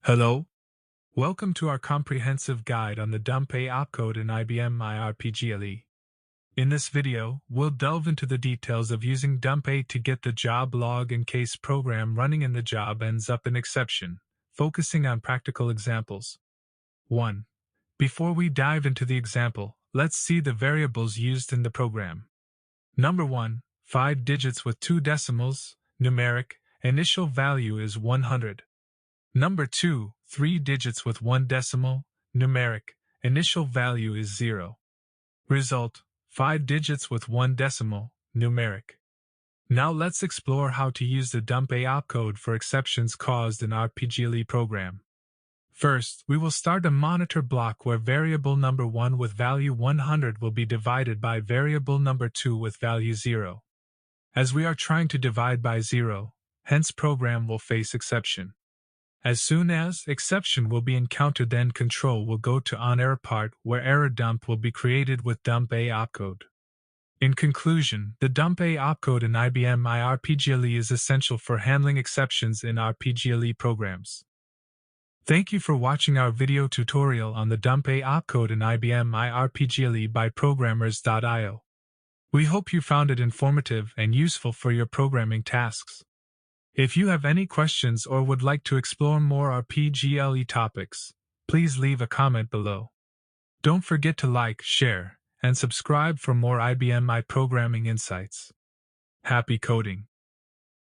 Hello. Welcome to our comprehensive guide on the dump A opcode in IBM RPGLE. In this video, we'll delve into the details of using dump A to get the job log in case program running in the job ends up in exception, focusing on practical examples. 1. Before we dive into the example, let's see the variables used in the program. Number 1, 5 digits with 2 decimals, numeric, initial value is 100. Number 2, 3 digits with 1 decimal, numeric, initial value is 0. Result, 5 digits with 1 decimal, numeric. Now let's explore how to use the dump A opcode for exceptions caused in RPGLE program. First, we will start a monitor block where variable number 1 with value 100 will be divided by variable number 2 with value 0. As we are trying to divide by 0, hence program will face exception. As soon as exception will be encountered, then control will go to on error part where error dump will be created with dump A opcode. In conclusion, the dump A opcode in IBM RPGLE is essential for handling exceptions in RPGLE programs. Thank you for watching our video tutorial on the dump A opcode in IBM RPGLE by programmers.io. We hope you found it informative and useful for your programming tasks. If you have any questions or would like to explore more RPGLE topics, please leave a comment below. Don't forget to like, share, and subscribe for more IBM programming insights. Happy coding!